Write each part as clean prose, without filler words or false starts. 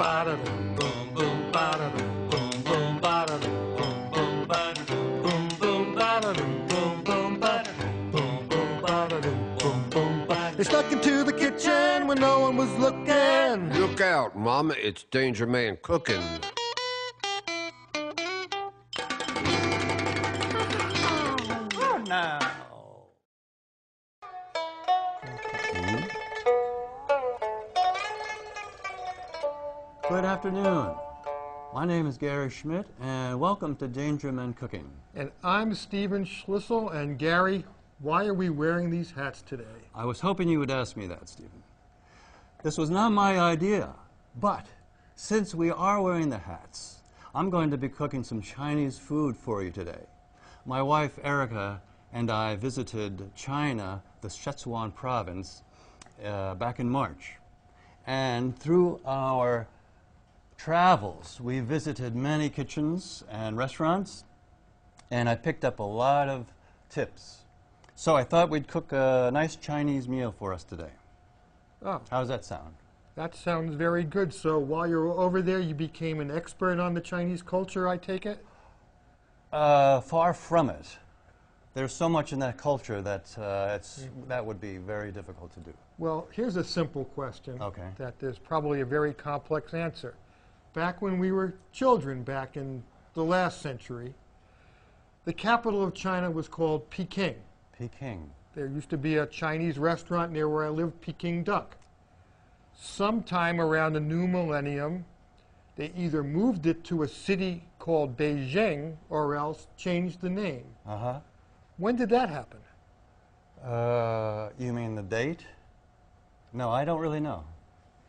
ba-da-dum, boom, boom, ba-da-dum, boom, boom, ba-da-dum, boom, boom, ba-da-dum, boom, boom, ba-da-dum, boom, boom, ba-da-dum, boom, boom, ba-da-dum, boom, boom, ba-da-dum. They snuck into the kitchen when no one was looking. Look out, Mama, it's Danger Man cooking. Oh, no. Good afternoon. My name is Gary Schmidt, and welcome to Danger Man Cooking. And I'm Stephen Schlissel, and Gary, why are we wearing these hats today? I was hoping you would ask me that, Stephen. This was not my idea, but since we are wearing the hats, I'm going to be cooking some Chinese food for you today. My wife, Erica, and I visited China, the Sichuan province, back in March. And through our travels, we visited many kitchens and restaurants, and I picked up a lot of tips. So I thought we'd cook a nice Chinese meal for us today. Oh, How does that sound? that sounds very good. So while you were over there, you became an expert on the Chinese culture, I take it? Far from it. There's so much in that culture that that would be very difficult to do. Well, here's a simple question Okay. that there's probably a very complex answer. Back when we were children, back in the last century, the capital of China was called Peking. Peking. There used to be a Chinese restaurant near where I lived, Peking Duck. Sometime around the new millennium, they either moved it to a city called Beijing or else changed the name. Uh-huh. When did that happen? You mean the date? No, I don't really know.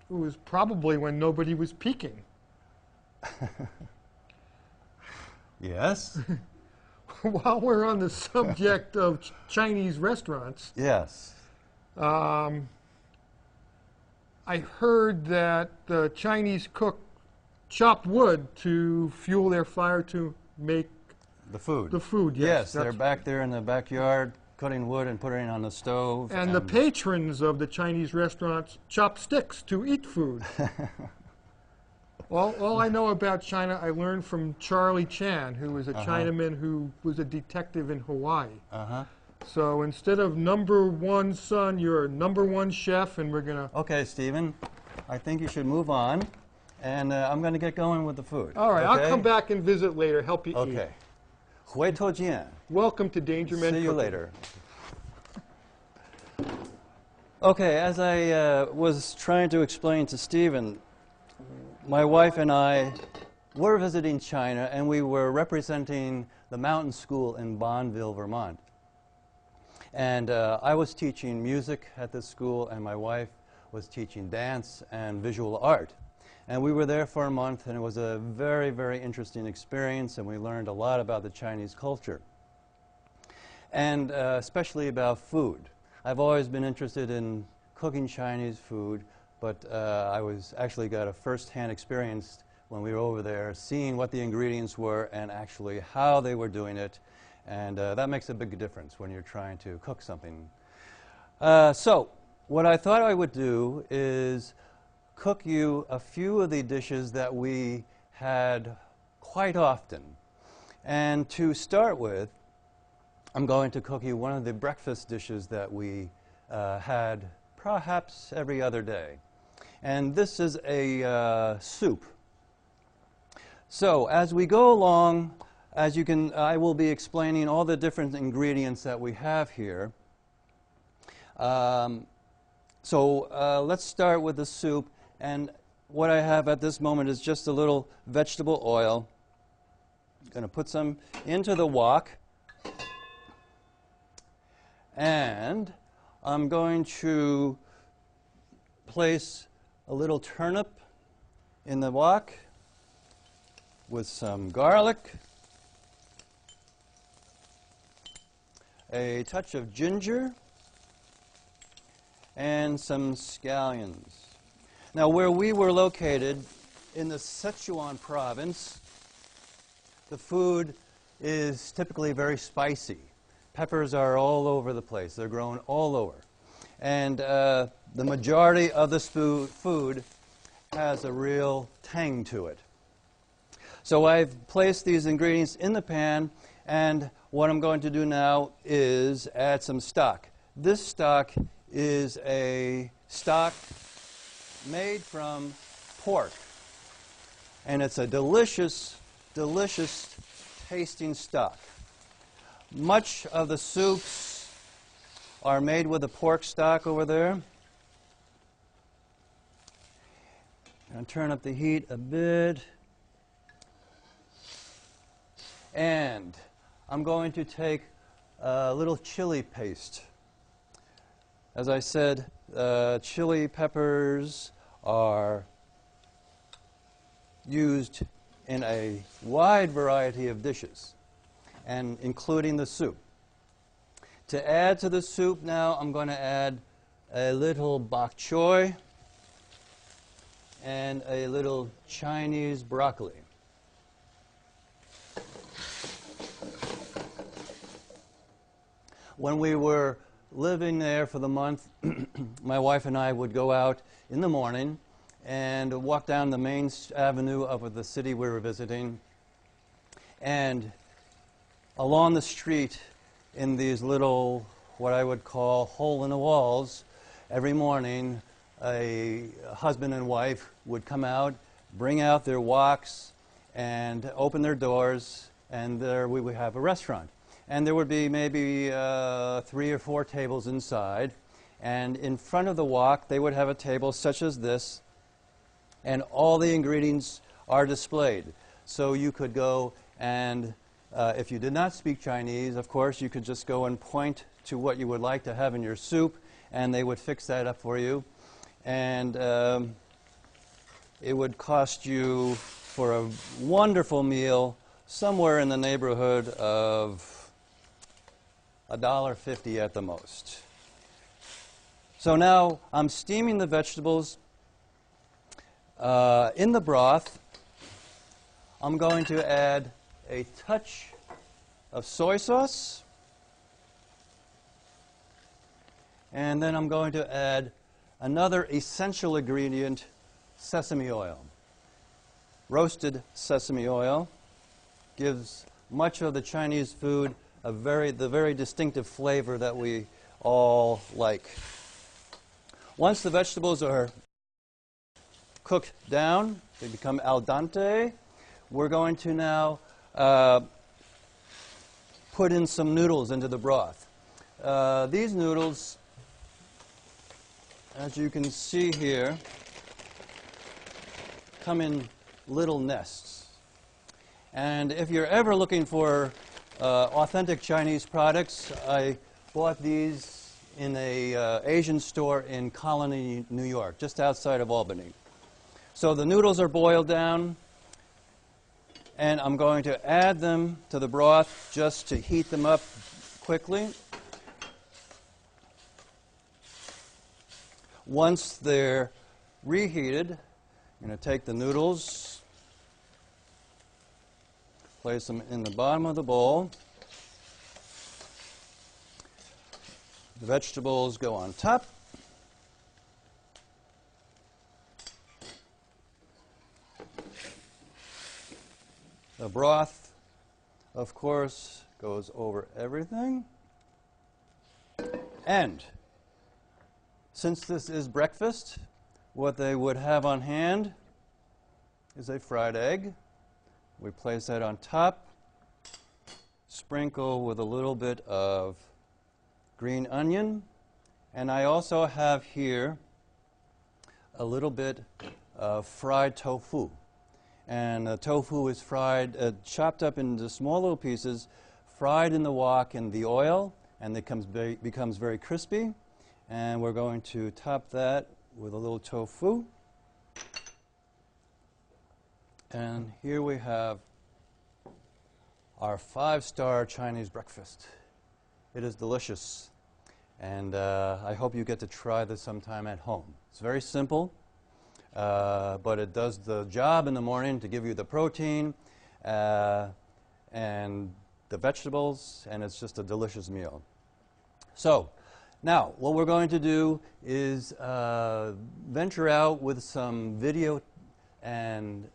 It was probably when nobody was peeking. Yes? While we're on the subject of Chinese restaurants, Yes. I heard that the Chinese cook chopped wood to fuel their fire to make The food. the food. Yes, they're that's- back there in the backyard cutting wood and putting it on the stove. And the patrons of the Chinese restaurants chop sticks to eat food. All I know about China, I learned from Charlie Chan, who was a Chinaman who was a detective in Hawaii. Uh-huh. So instead of number one son, you're number one chef, and we're going to... Okay, Stephen, I think you should move on, and I'm going to get going with the food. All right, okay? I'll come back and visit later, help you eat. Okay. 回头见. Welcome to Danger Men See you Cooking. later. Okay, as I was trying to explain to Stephen, my wife and I were visiting China, and we were representing the mountain school in Bonneville, Vermont. And I was teaching music at this school, and my wife was teaching dance and visual art. And we were there for a month, and it was a very, very interesting experience, and we learned a lot about the Chinese culture, and especially about food. I've always been interested in cooking Chinese food, but I was actually got a first-hand experience when we were over there, seeing what the ingredients were and actually how they were doing it, and that makes a big difference when you're trying to cook something. So what I thought I would do is cook you a few of the dishes that we had quite often. And to start with, I'm going to cook you one of the breakfast dishes that we had perhaps every other day. And this is a soup. So as we go along, as you can, I will be explaining all the different ingredients that we have here. Let's start with the soup. And what I have at this moment is just a little vegetable oil. I'm going to put some into the wok. And I'm going to place a little turnip in the wok with some garlic, a touch of ginger, and some scallions. Now, where we were located in the Sichuan province, the food is typically very spicy. Peppers are all over the place. They're grown all over. And the majority of this food has a real tang to it. So I've placed these ingredients in the pan, and what I'm going to do now is add some stock. This stock is a stock made from pork, and it's a delicious, delicious tasting stock. Much of the soups are made with the pork stock over there. And turn up the heat a bit. And I'm going to take a little chili paste. As I said, chili peppers are used in a wide variety of dishes, and including the soup. To add to the soup now, I'm going to add a little bok choy and a little Chinese broccoli. When we were living there for the month, my wife and I would go out in the morning and walk down the main avenue of the city we were visiting. And along the street, in these little, what I would call hole in the walls, every morning a husband and wife would come out, bring out their woks, and open their doors, and there we would have a restaurant. And there would be maybe 3 or 4 tables inside, and in front of the wok they would have a table such as this, and all the ingredients are displayed. So you could go and, if you did not speak Chinese, of course, you could just go and point to what you would like to have in your soup, and they would fix that up for you. And it would cost you, for a wonderful meal, somewhere in the neighborhood of $1.50 at the most. So now I'm steaming the vegetables. In the broth, I'm going to add a touch of soy sauce, and then I'm going to add another essential ingredient, sesame oil. Roasted sesame oil gives much of the Chinese food the very distinctive flavor that we all like. Once the vegetables are cooked down, they become al dente, we're going to now put in some noodles into the broth. These noodles, as you can see here, come in little nests. And if you're ever looking for authentic Chinese products, I bought these in a Asian store in Colony, New York, just outside of Albany. So the noodles are boiled down, and I'm going to add them to the broth just to heat them up quickly. Once they're reheated, I'm going to take the noodles, place them in the bottom of the bowl. The vegetables go on top. The broth, of course, goes over everything. And since this is breakfast, what they would have on hand is a fried egg. We place that on top, sprinkle with a little bit of green onion, and I also have here a little bit of fried tofu. And the tofu is fried, chopped up into small little pieces, fried in the wok in the oil, and it becomes very crispy. And we're going to top that with a little tofu. And here we have our 5-star Chinese breakfast. It is delicious, and I hope you get to try this sometime at home. It's very simple, but it does the job in the morning to give you the protein and the vegetables, and it's just a delicious meal. So Now, what we're going to do is venture out with some video and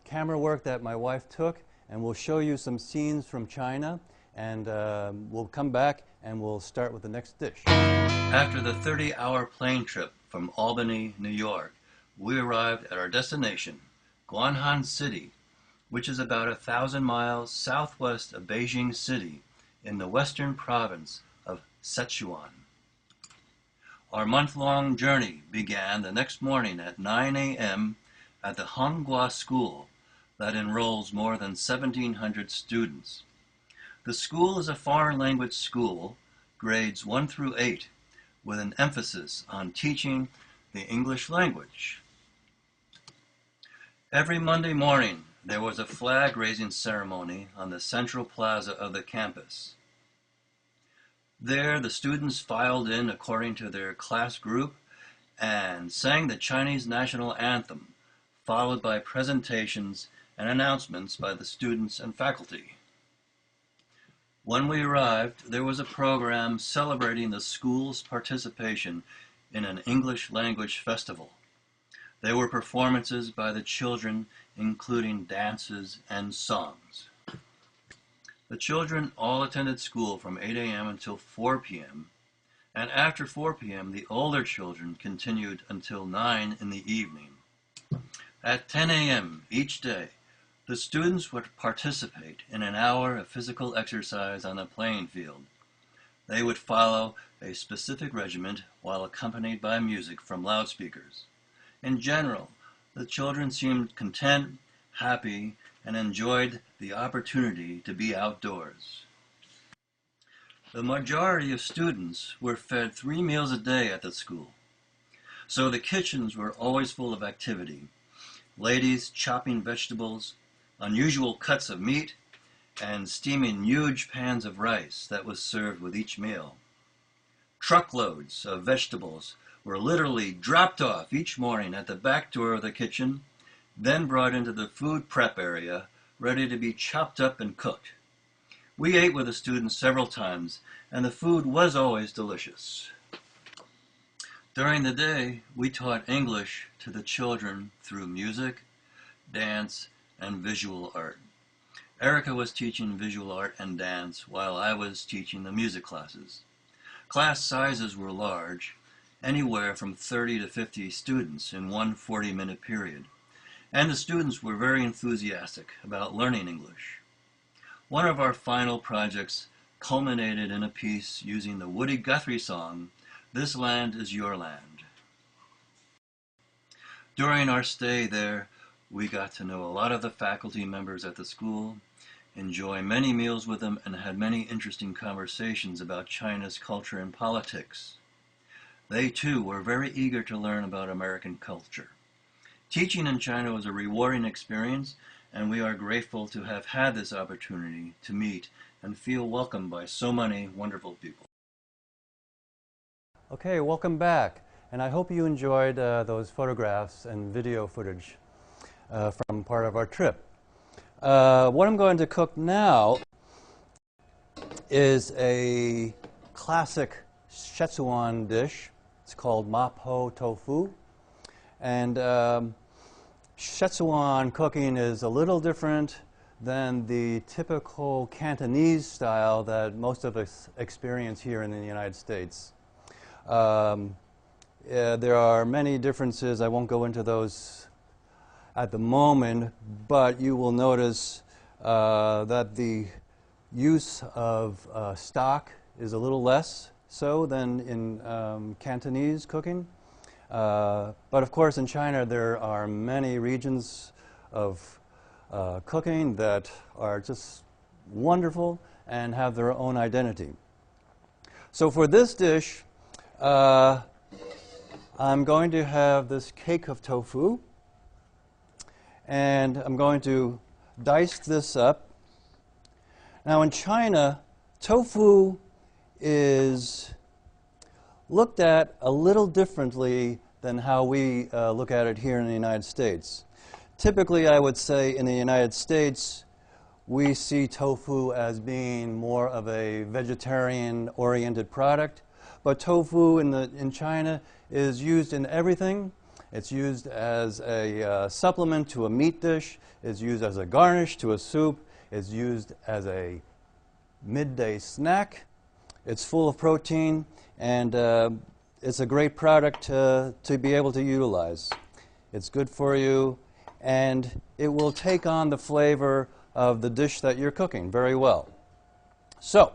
camera work that my wife took, and we'll show you some scenes from China, and we'll come back and we'll start with the next dish. After the 30-hour plane trip from Albany, New York, we arrived at our destination, Guanhan City, which is about 1,000 miles southwest of Beijing City in the western province of Sichuan. Our month-long journey began the next morning at 9 a.m. at the Honghua School that enrolls more than 1,700 students. The school is a foreign language school, grades 1 through 8, with an emphasis on teaching the English language. Every Monday morning, there was a flag-raising ceremony on the central plaza of the campus. There, the students filed in according to their class group and sang the Chinese national anthem, followed by presentations and announcements by the students and faculty. When we arrived, there was a program celebrating the school's participation in an English language festival. There were performances by the children, including dances and songs. The children all attended school from 8 a.m. until 4 p.m., and after 4 p.m. the older children continued until 9 in the evening. At 10 a.m. each day, the students would participate in an hour of physical exercise on the playing field. They would follow a specific regiment while accompanied by music from loudspeakers. In general, the children seemed content, happy, and enjoyed the opportunity to be outdoors. The majority of students were fed 3 meals a day at the school, so the kitchens were always full of activity. Ladies chopping vegetables, unusual cuts of meat, and steaming huge pans of rice that was served with each meal. Truckloads of vegetables were literally dropped off each morning at the back door of the kitchen, then brought into the food prep area, ready to be chopped up and cooked. We ate with the students several times, and the food was always delicious. During the day, we taught English to the children through music, dance, and visual art. Erica was teaching visual art and dance while I was teaching the music classes. Class sizes were large, anywhere from 30 to 50 students in one 40-minute period, and the students were very enthusiastic about learning English. One of our final projects culminated in a piece using the Woody Guthrie song, "This Land is Your Land." During our stay there, we got to know a lot of the faculty members at the school, enjoy many meals with them, and had many interesting conversations about China's culture and politics. They too were very eager to learn about American culture. Teaching in China was a rewarding experience, and we are grateful to have had this opportunity to meet and feel welcomed by so many wonderful people. Okay, welcome back, and I hope you enjoyed those photographs and video footage from part of our trip. What I'm going to cook now is a classic Szechuan dish. It's called mapo tofu, and Szechuan cooking is a little different than the typical Cantonese style that most of us experience here in the United States. There are many differences. I won't go into those at the moment, but you will notice that the use of stock is a little less so than in Cantonese cooking. But of course in China there are many regions of cooking that are just wonderful and have their own identity. So for this dish, I'm going to have this cake of tofu, and I'm going to dice this up. Now in China, tofu is looked at a little differently than how we look at it here in the United States. Typically, I would say in the United States, we see tofu as being more of a vegetarian-oriented product, but tofu in China is used in everything. It's used as a supplement to a meat dish. It's used as a garnish to a soup. It's used as a midday snack. It's full of protein, and it's a great product to be able to utilize. It's good for you, and it will take on the flavor of the dish that you're cooking very well. So,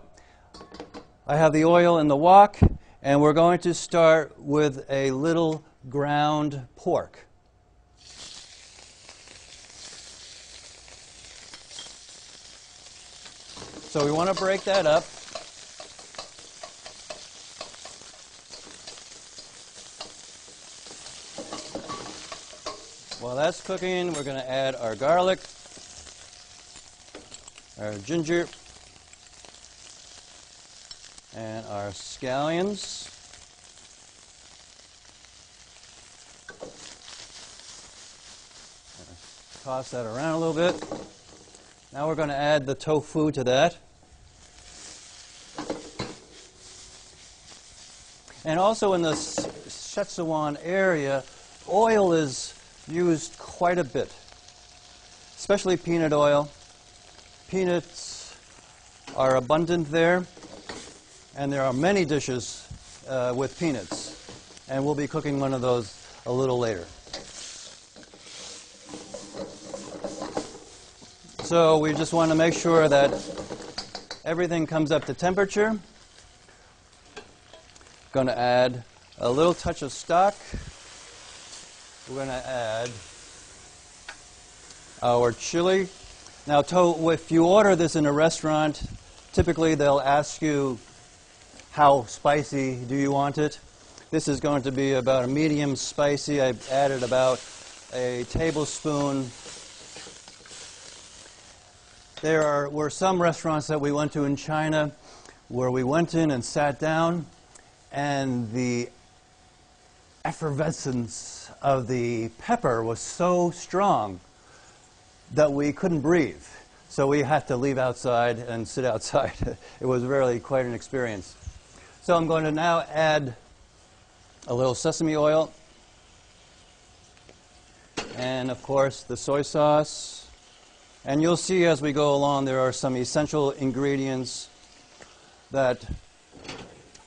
I have the oil in the wok, and we're going to start with a little ground pork. So we want to break that up. While that's cooking, we're going to add our garlic, our ginger, and our scallions. Toss that around a little bit. Now we're going to add the tofu to that. And also in the Szechuan area, oil is used quite a bit, especially peanut oil. Peanuts are abundant there, and there are many dishes with peanuts. And we'll be cooking one of those a little later. So we just want to make sure that everything comes up to temperature. Going to add a little touch of stock. We're going to add our chili. Now, if you order this in a restaurant, typically they'll ask you how spicy do you want it. This is going to be about a medium spicy. I've added about a tablespoon. There were some restaurants that we went to in China where we went in and sat down, and the effervescence of the pepper was so strong that we couldn't breathe. So we had to leave outside and sit outside. It was really quite an experience. So I'm going to now add a little sesame oil, and of course the soy sauce. And you'll see as we go along there are some essential ingredients that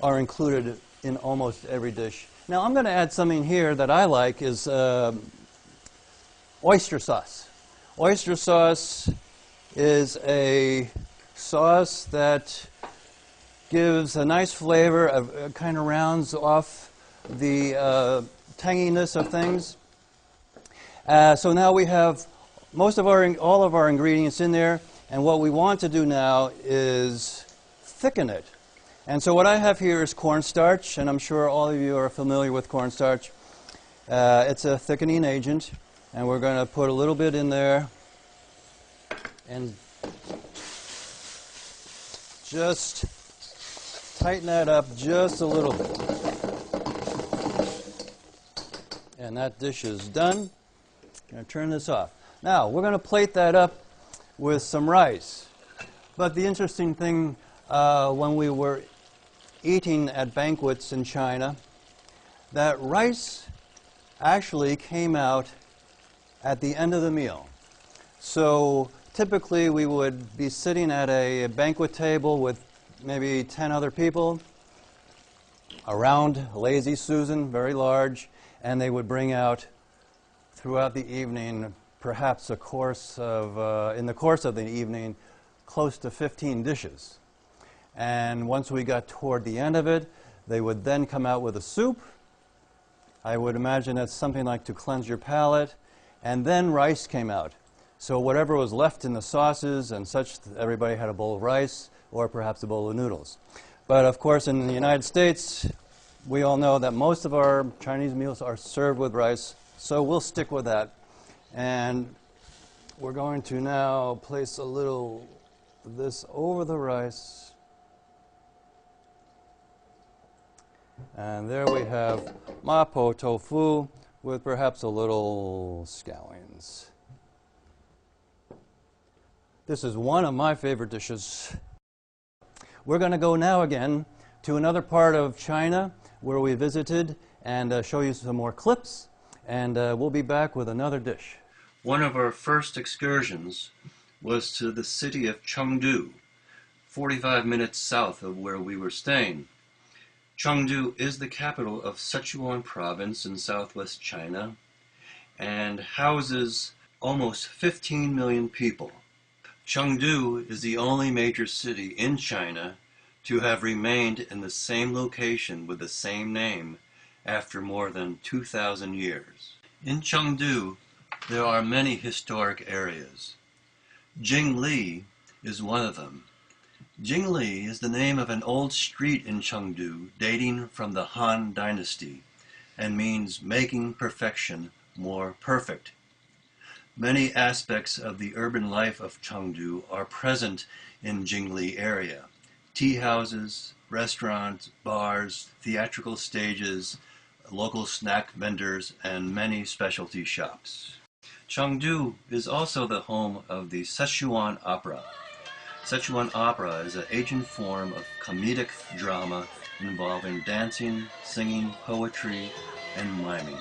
are included in almost every dish. Now I'm going to add something here that I like is oyster sauce. Oyster sauce is a sauce that gives a nice flavor, kind of rounds off the tanginess of things. So now we have all of our ingredients in there, and what we want to do now is thicken it. And so what I have here is cornstarch, and I'm sure all of you are familiar with cornstarch. It's a thickening agent, and we're going to put a little bit in there and just tighten that up just a little bit. And that dish is done. I'm going to turn this off. Now, we're going to plate that up with some rice. But the interesting thing, when we were eating at banquets in China, that rice actually came out at the end of the meal. So typically we would be sitting at a banquet table with maybe 10 other people around Lazy Susan, very large, and they would bring out throughout the evening perhaps in the course of the evening close to 15 dishes. And once we got toward the end of it, they would then come out with a soup. I would imagine that's something like to cleanse your palate. And then rice came out. So whatever was left in the sauces and such, everybody had a bowl of rice or perhaps a bowl of noodles. But of course, in the United States, we all know that most of our Chinese meals are served with rice, so we'll stick with that. And we're going to now place a little of this over the rice. And there we have mapo tofu with perhaps a little scallions. This is one of my favorite dishes. We're going to go now again to another part of China where we visited and show you some more clips, and we'll be back with another dish. One of our first excursions was to the city of Chengdu, 45 minutes south of where we were staying. Chengdu is the capital of Sichuan province in southwest China and houses almost 15 million people. Chengdu is the only major city in China to have remained in the same location with the same name after more than 2,000 years. In Chengdu, there are many historic areas. Jingli is one of them. Jingli is the name of an old street in Chengdu dating from the Han Dynasty and means making perfection more perfect. Many aspects of the urban life of Chengdu are present in Jingli area. Tea houses, restaurants, bars, theatrical stages, local snack vendors, and many specialty shops. Chengdu is also the home of the Sichuan Opera. Sichuan Opera is an ancient form of comedic drama involving dancing, singing, poetry, and miming.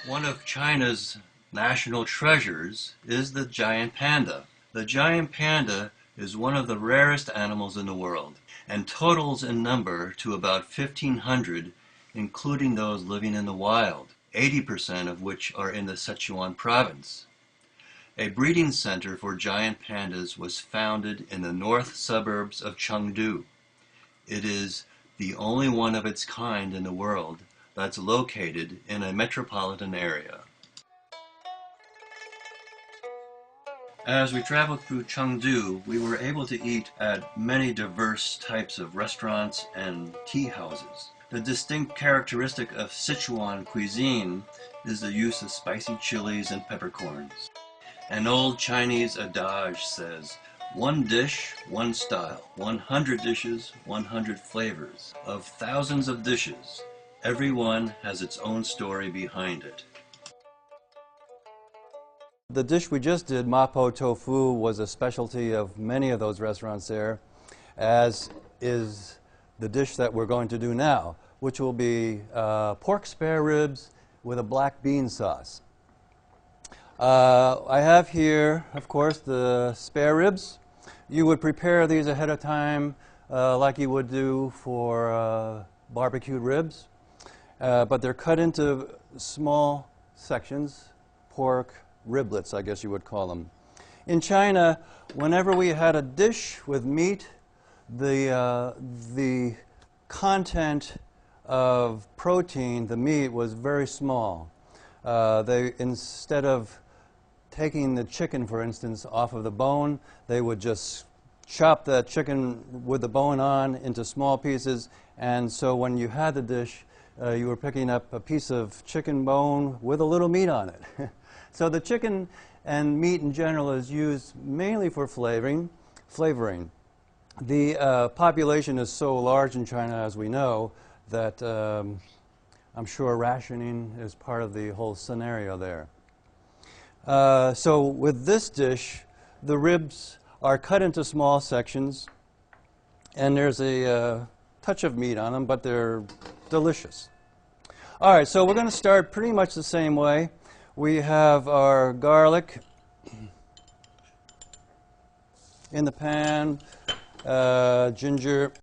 One of China's national treasures is the giant panda. The giant panda is one of the rarest animals in the world and totals in number to about 1,500, including those living in the wild, 80% of which are in the Sichuan province. A breeding center for giant pandas was founded in the north suburbs of Chengdu. It is the only one of its kind in the world that's located in a metropolitan area. As we traveled through Chengdu, we were able to eat at many diverse types of restaurants and tea houses. The distinct characteristic of Sichuan cuisine is the use of spicy chilies and peppercorns. An old Chinese adage says, "One dish, one style, 100 dishes, 100 flavors. Of thousands of dishes, every one has its own story behind it." The dish we just did, mapo tofu, was a specialty of many of those restaurants there, as is the dish that we're going to do now, which will be pork spare ribs with a black bean sauce. I have here, of course, the spare ribs. You would prepare these ahead of time like you would do for barbecued ribs, but they're cut into small sections, pork riblets, I guess you would call them. In China, whenever we had a dish with meat, the content of protein, the meat, was very small. Instead of taking the chicken, for instance, off of the bone, they would just chop the chicken with the bone on into small pieces, and so when you had the dish, you were picking up a piece of chicken bone with a little meat on it. So the chicken and meat in general is used mainly for flavoring. The population is so large in China, as we know, that I'm sure rationing is part of the whole scenario there. So with this dish, the ribs are cut into small sections, and there's a touch of meat on them, but they're delicious. All right, so we're going to start pretty much the same way. We have our garlic in the pan, ginger,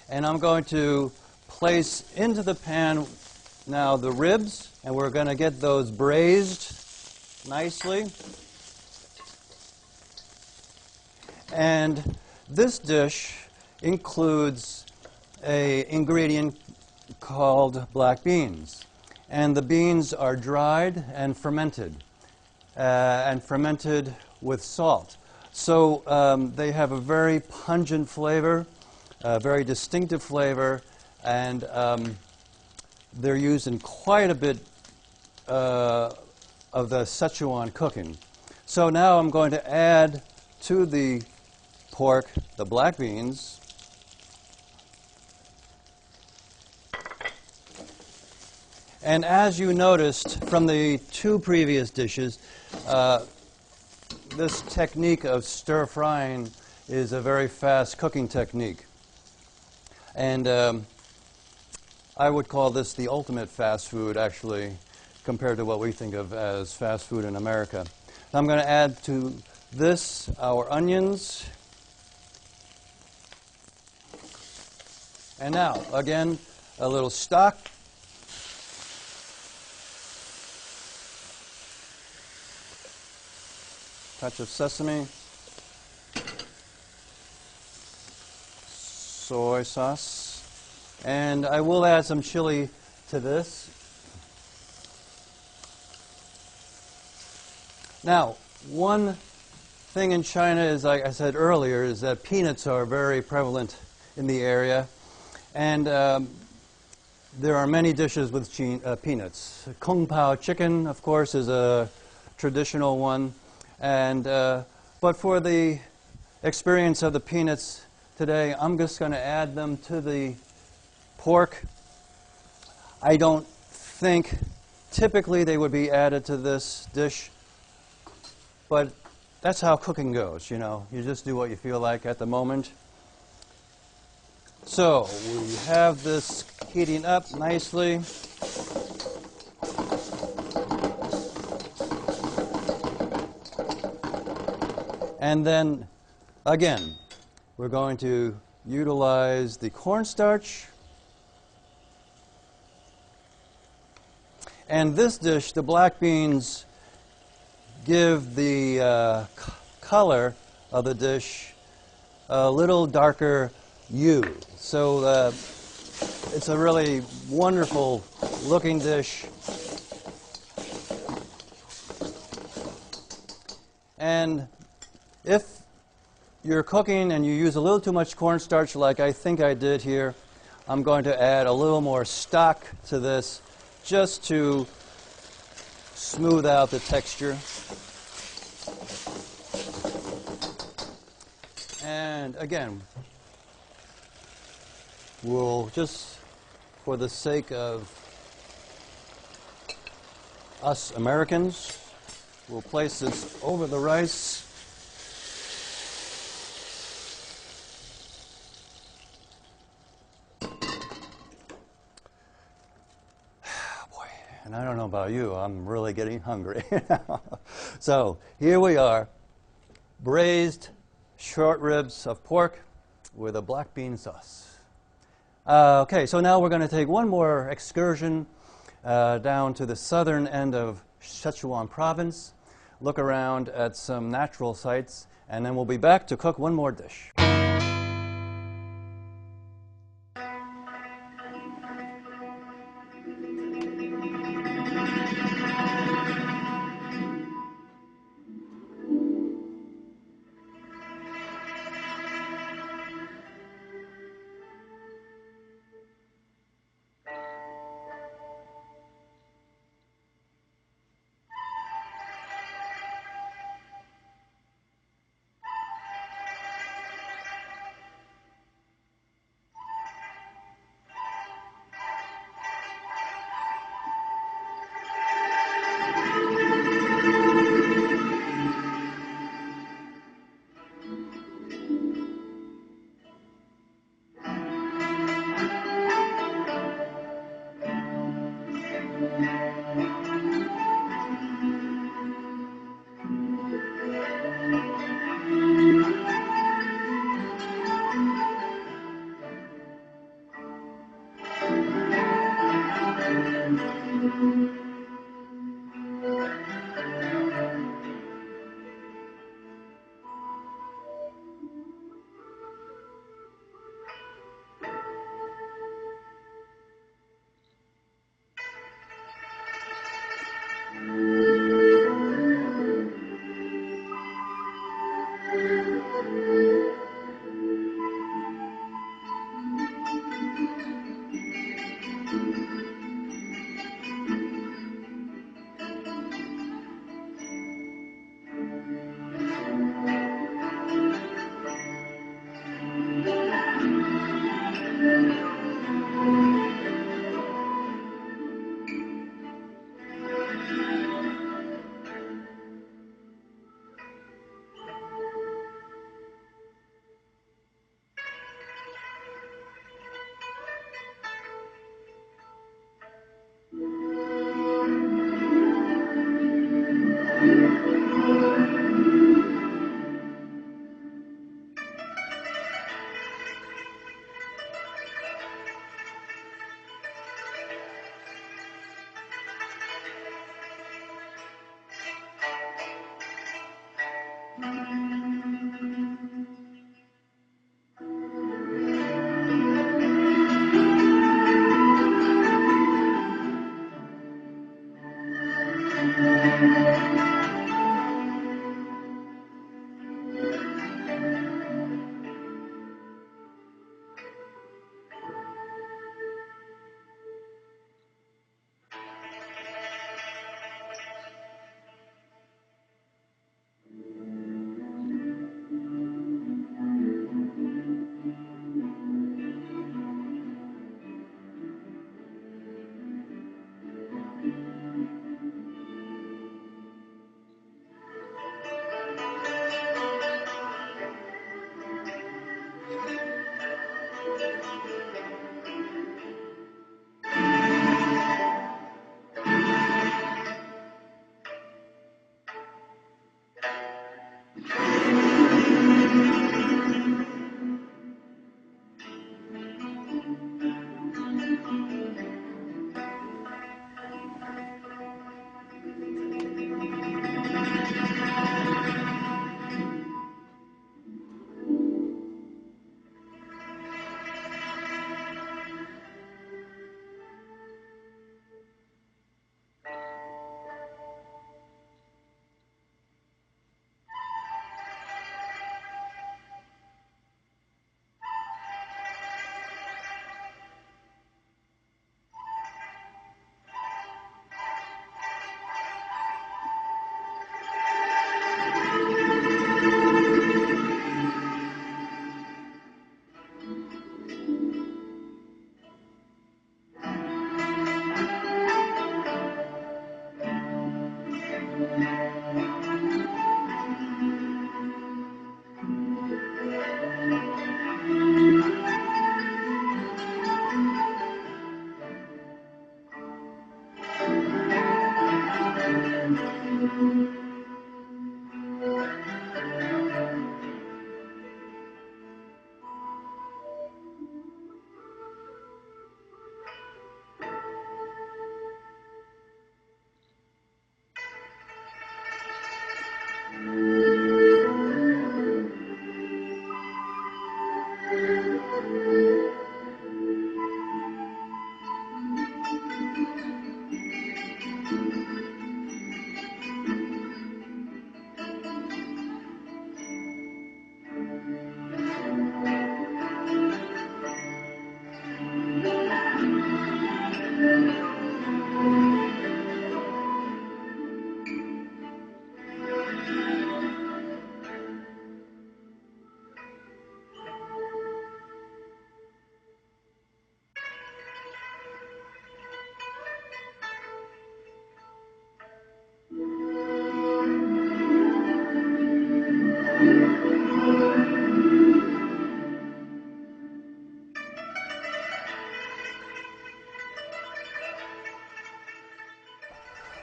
and I'm going to place into the pan now the ribs, and we're going to get those braised nicely. And this dish includes an ingredient called black beans. And the beans are dried and fermented with salt. So they have a very pungent flavor, a very distinctive flavor, and they're used in quite a bit of the Sichuan cooking. So now I'm going to add to the pork the black beans, And as you noticed from the two previous dishes, this technique of stir frying is a very fast cooking technique. And I would call this the ultimate fast food, actually, compared to what we think of as fast food in America. Now I'm going to add to this our onions. And now, again, a little stock. Touch of sesame. Soy sauce. And I will add some chili to this. Now, one thing in China is, like I said earlier, is that peanuts are very prevalent in the area. And there are many dishes with peanuts. Kung Pao chicken, of course, is a traditional one. And but for the experience of the peanuts today, I'm just going to add them to the pork. I don't think typically they would be added to this dish, but that's how cooking goes, you know. You just do what you feel like at the moment. So we have this heating up nicely. And then, again, we're going to utilize the cornstarch. And this dish, the black beans, give the color of the dish a little darker hue. So it's a really wonderful looking dish. And if you're cooking and you use a little too much cornstarch, like I think I did here, I'm going to add a little more stock to this just to smooth out the texture. And again, we'll just, for the sake of us Americans, we'll place this over the rice. And I don't know about you, I'm really getting hungry. So here we are, braised short ribs of pork with a black bean sauce. Okay, so now we're going to take one more excursion down to the southern end of Sichuan province, look around at some natural sights, and then we'll be back to cook one more dish.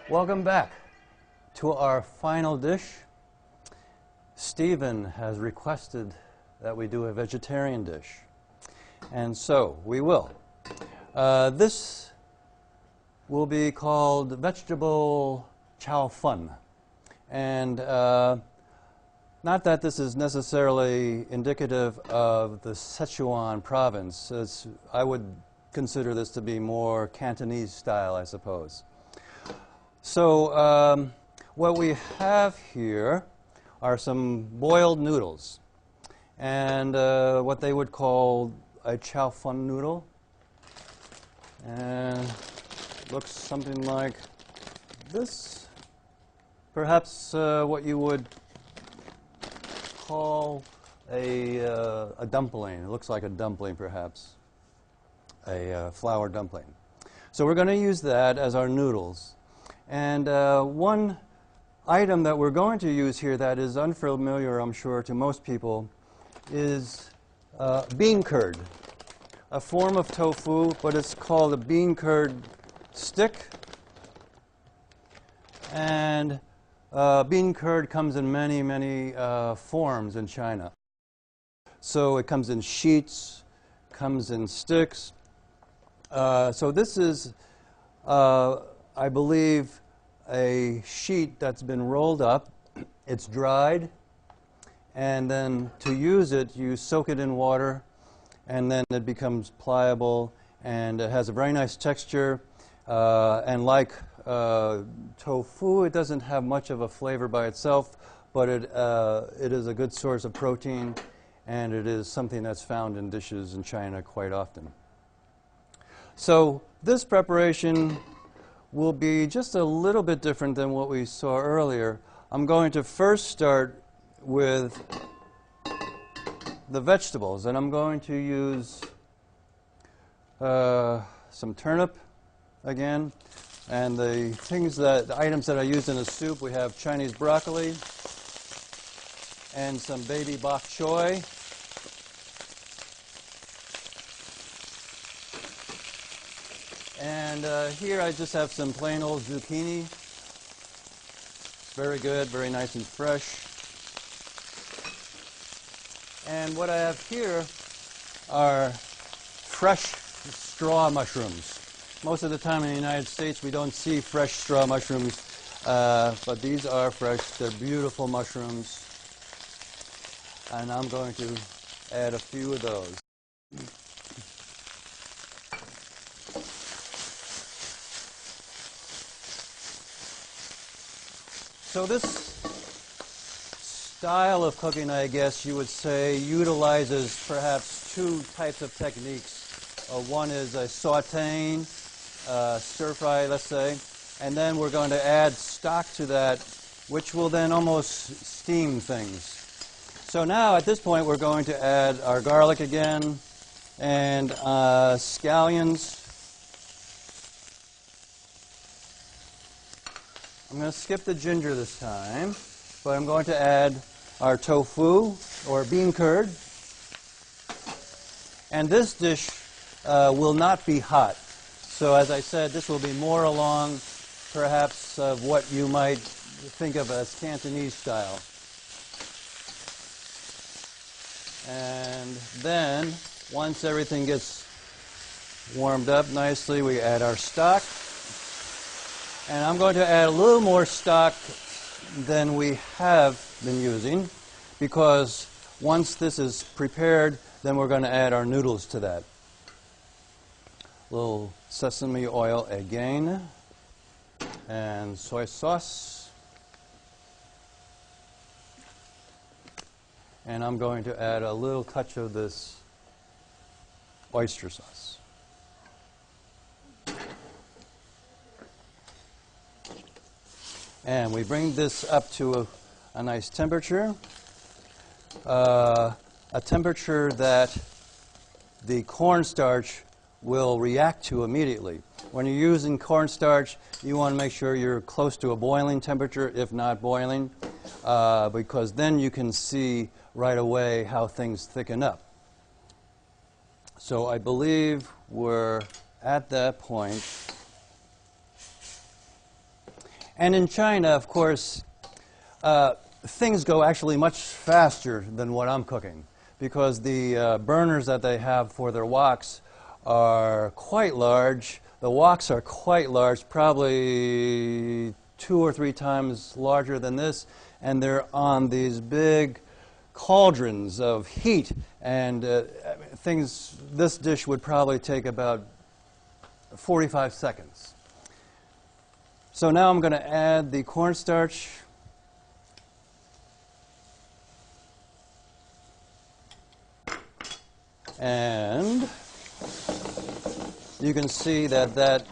Welcome back to our final dish. Stephen has requested that we do a vegetarian dish, and so we will. This will be called vegetable chow fun, and not that this is necessarily indicative of the Sichuan province. I would consider this to be more Cantonese style, I suppose. So what we have here are some boiled noodles, and what they would call a chow fun noodle, and looks something like this. Perhaps what you would call a dumpling. It looks like a dumpling, perhaps, a flour dumpling. So we're going to use that as our noodles. And one item that we're going to use here that is unfamiliar, I'm sure, to most people is bean curd, a form of tofu, but it's called a bean curd stick. And bean curd comes in many, many forms in China. So it comes in sheets, comes in sticks. So this is, I believe, a sheet that's been rolled up. It's dried, and then to use it, you soak it in water, and then it becomes pliable, and it has a very nice texture. And like tofu, it doesn't have much of a flavor by itself, but it is a good source of protein, and it is something that's found in dishes in China quite often. So this preparation will be just a little bit different than what we saw earlier. I'm going to first start with the vegetables, and I'm going to use some turnip again, and the items that I used in the soup, we have Chinese broccoli and some baby bok choy. And here I just have some plain old zucchini. Very good, very nice and fresh. And what I have here are fresh straw mushrooms. Most of the time in the United States we don't see fresh straw mushrooms, but these are fresh. They're beautiful mushrooms. And I'm going to add a few of those. So this style of cooking, I guess you would say, utilizes perhaps two types of techniques. One is a sauteing, stir fry, let's say, and then we're going to add stock to that, which will then almost steam things. So now at this point we're going to add our garlic again and scallions. I'm going to skip the ginger this time, but I'm going to add our tofu or bean curd. And this dish will not be hot. So as I said, this will be more along perhaps of what you might think of as Cantonese style. And then once everything gets warmed up nicely, we add our stock. And I'm going to add a little more stock than we have been using, because once this is prepared, then we're going to add our noodles to that. A little sesame oil again, and soy sauce. And I'm going to add a little touch of this oyster sauce. And we bring this up to a nice temperature, a temperature that the cornstarch will react to immediately. When you're using cornstarch, you want to make sure you're close to a boiling temperature, if not boiling, because then you can see right away how things thicken up. So I believe we're at that point. And in China, of course, things go actually much faster than what I'm cooking, because the burners that they have for their woks are quite large. The woks are quite large, probably 2 or 3 times larger than this, and they're on these big cauldrons of heat, and this dish would probably take about 45 seconds. So now I'm going to add the cornstarch. And you can see that that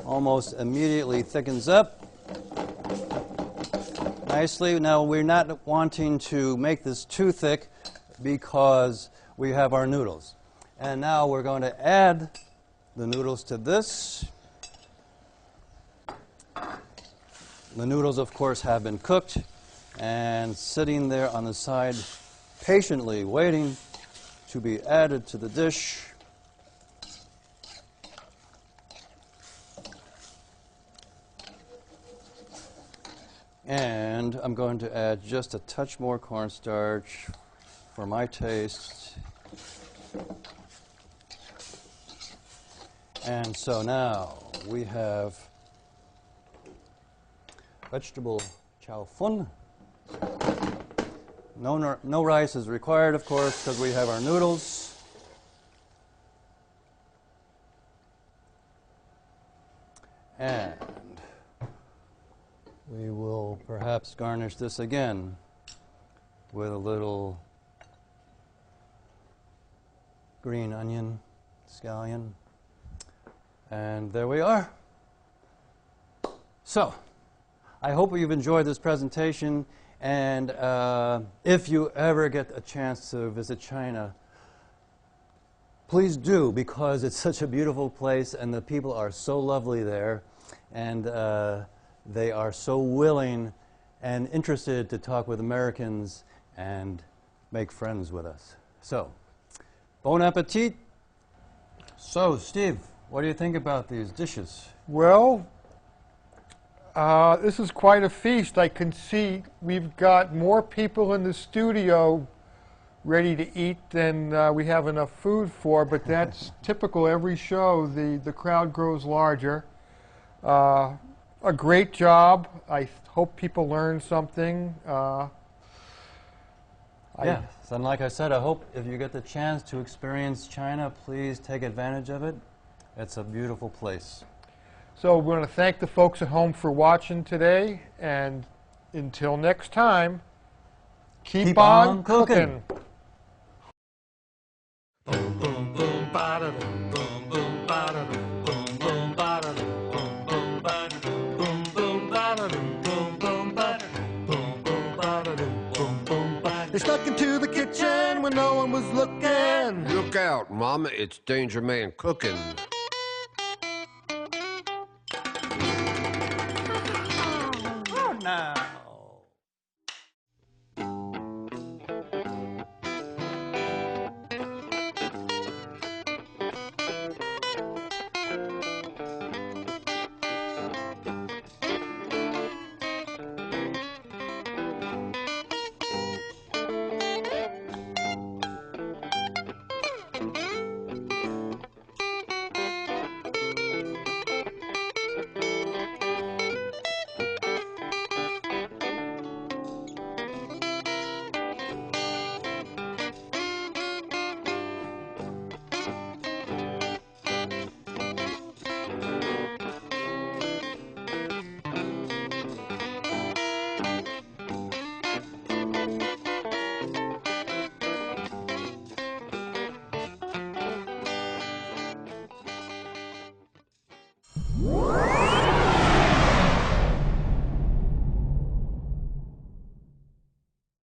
almost immediately thickens up nicely. Now we're not wanting to make this too thick because we have our noodles. And now we're going to add the noodles to this. The noodles, of course, have been cooked and sitting there on the side patiently waiting to be added to the dish. And I'm going to add just a touch more cornstarch for my taste. And so now we have vegetable chow fun. No rice is required, of course, because we have our noodles. And we will perhaps garnish this again with a little green onion, scallion. And there we are. So, I hope you've enjoyed this presentation, and if you ever get a chance to visit China, please do, because it's such a beautiful place and the people are so lovely there, and they are so willing and interested to talk with Americans and make friends with us. So, bon appetit. So, Steve, what do you think about these dishes? Well, this is quite a feast. I can see we've got more people in the studio ready to eat than we have enough food for, but that's typical every show. The crowd grows larger. A great job. I hope people learn something. Yes, and like I said, I hope if you get the chance to experience China, please take advantage of it. It's a beautiful place. So we want to thank the folks at home for watching today, and until next time, keep on cooking. Boom boom boom ba da boom boom boom ba da boom boom ba da boom boom ba da boom boom ba da boom boom ba da boom boom ba da boom boom ba. They stuck into the kitchen when no one was looking. Look out, Mama, it's Danger Man cooking. Oh, now.